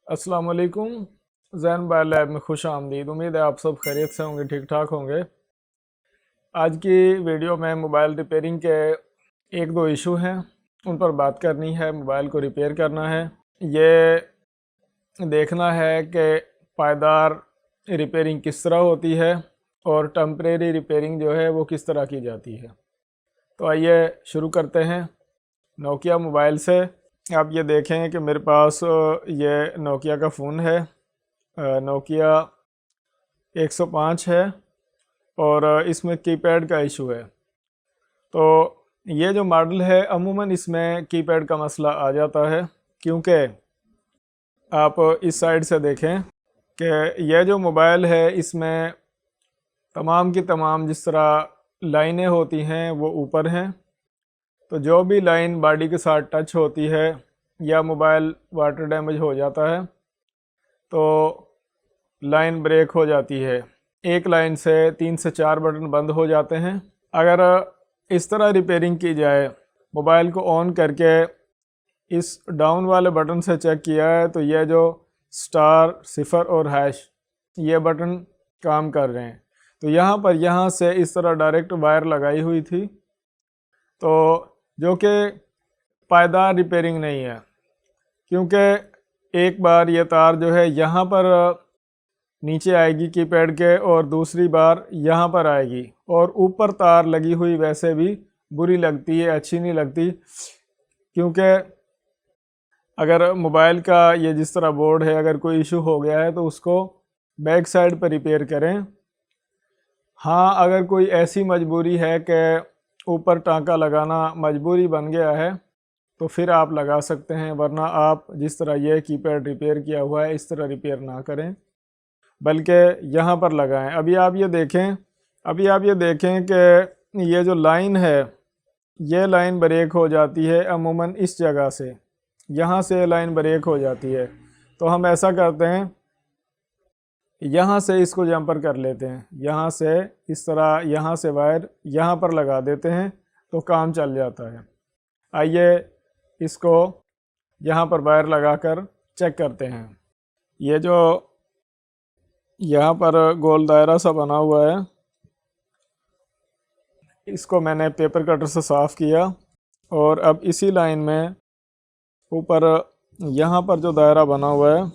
अस्सलाम वालेकुम। Jain bye lab में खुश आमदीद। उम्मीद है आप सब खैरियत से होंगे, ठीक ठाक होंगे। आज की वीडियो में मोबाइल रिपेयरिंग के एक दो इशू हैं, उन पर बात करनी है। मोबाइल को रिपेयर करना है, ये देखना है कि पायदार रिपेयरिंग किस तरह होती है और टेम्परेरी रिपेयरिंग जो है वो किस तरह की जाती है। तो आइए शुरू करते हैं नोकिया मोबाइल से। आप ये देखें कि मेरे पास ये नोकिया का फ़ोन है, नोकिया 105 है और इसमें कीपैड का इशू है। तो ये जो मॉडल है अमूमन इसमें कीपैड का मसला आ जाता है, क्योंकि आप इस साइड से देखें कि यह जो मोबाइल है इसमें तमाम की तमाम जिस तरह लाइनें होती हैं वो ऊपर हैं। तो जो भी लाइन बॉडी के साथ टच होती है या मोबाइल वाटर डैमेज हो जाता है तो लाइन ब्रेक हो जाती है। एक लाइन से 3 से 4 बटन बंद हो जाते हैं। अगर इस तरह रिपेयरिंग की जाए, मोबाइल को ऑन करके इस डाउन वाले बटन से चेक किया है तो यह जो स्टार, सिफर और हैश ये बटन काम कर रहे हैं। तो यहाँ से इस तरह डायरेक्ट वायर लगाई हुई थी, तो जो कि पायदार रिपेयरिंग नहीं है, क्योंकि एक बार ये तार जो है यहाँ पर नीचे आएगी कीपैड के और दूसरी बार यहाँ पर आएगी, और ऊपर तार लगी हुई वैसे भी बुरी लगती है, अच्छी नहीं लगती। क्योंकि अगर मोबाइल का ये जिस तरह बोर्ड है, अगर कोई इशू हो गया है तो उसको बैक साइड पर रिपेयर करें। हाँ, अगर कोई ऐसी मजबूरी है कि ऊपर टांका लगाना मजबूरी बन गया है तो फिर आप लगा सकते हैं, वरना आप जिस तरह ये कीपैड रिपेयर किया हुआ है इस तरह रिपेयर ना करें, बल्कि यहाँ पर लगाएं। अभी आप ये देखें कि ये जो लाइन है ये लाइन ब्रेक हो जाती है अमूमन इस जगह से, यहाँ से लाइन ब्रेक हो जाती है। तो हम ऐसा करते हैं, यहाँ से इसको जंपर कर लेते हैं, यहाँ से इस तरह यहाँ से वायर यहाँ पर लगा देते हैं तो काम चल जाता है। आइए इसको यहाँ पर वायर लगाकर चेक करते हैं। ये जो यहाँ पर गोल दायरा सा बना हुआ है इसको मैंने पेपर कटर से साफ़ किया, और अब इसी लाइन में ऊपर यहाँ पर जो दायरा बना हुआ है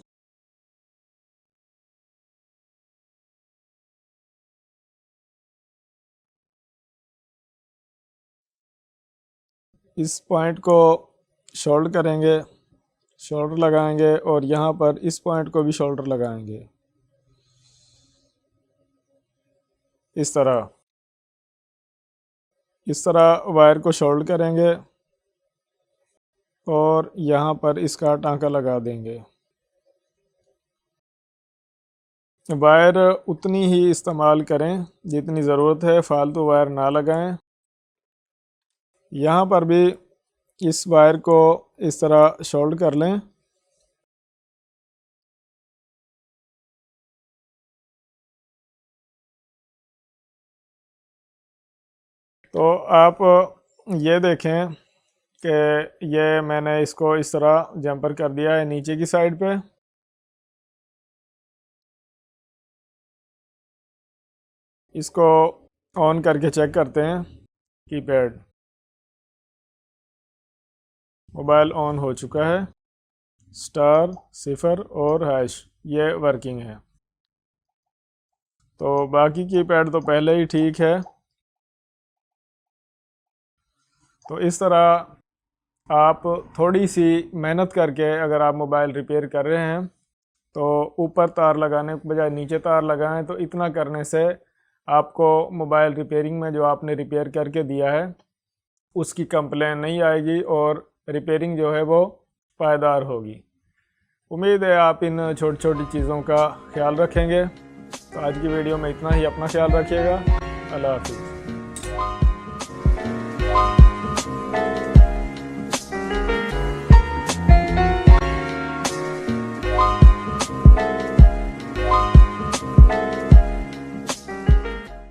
इस पॉइंट को शोल्डर करेंगे, शोल्डर लगाएंगे, और यहाँ पर इस पॉइंट को भी शोल्डर लगाएंगे इस तरह वायर को शोल्डर करेंगे और यहाँ पर इसका टांका लगा देंगे। वायर उतनी ही इस्तेमाल करें जितनी ज़रूरत है, फालतू वायर ना लगाएं। यहाँ पर भी इस वायर को इस तरह शोल्डर कर लें। तो आप ये देखें कि ये मैंने इसको इस तरह जंपर कर दिया है नीचे की साइड पे। इसको ऑन करके चेक करते हैं। कीपैड मोबाइल ऑन हो चुका है, स्टार, सिफर और हैश ये वर्किंग है। तो बाकी कीपैड तो पहले ही ठीक है। तो इस तरह आप थोड़ी सी मेहनत करके अगर आप मोबाइल रिपेयर कर रहे हैं तो ऊपर तार लगाने के बजाय नीचे तार लगाएं। तो इतना करने से आपको मोबाइल रिपेयरिंग में जो आपने रिपेयर करके दिया है उसकी कंप्लेन नहीं आएगी और रिपेयरिंग जो है वो पायदार होगी। उम्मीद है आप इन छोटी छोटी चीज़ों का ख्याल रखेंगे। तो आज की वीडियो में इतना ही। अपना ख्याल रखिएगा। अल्लाह हाफिज़।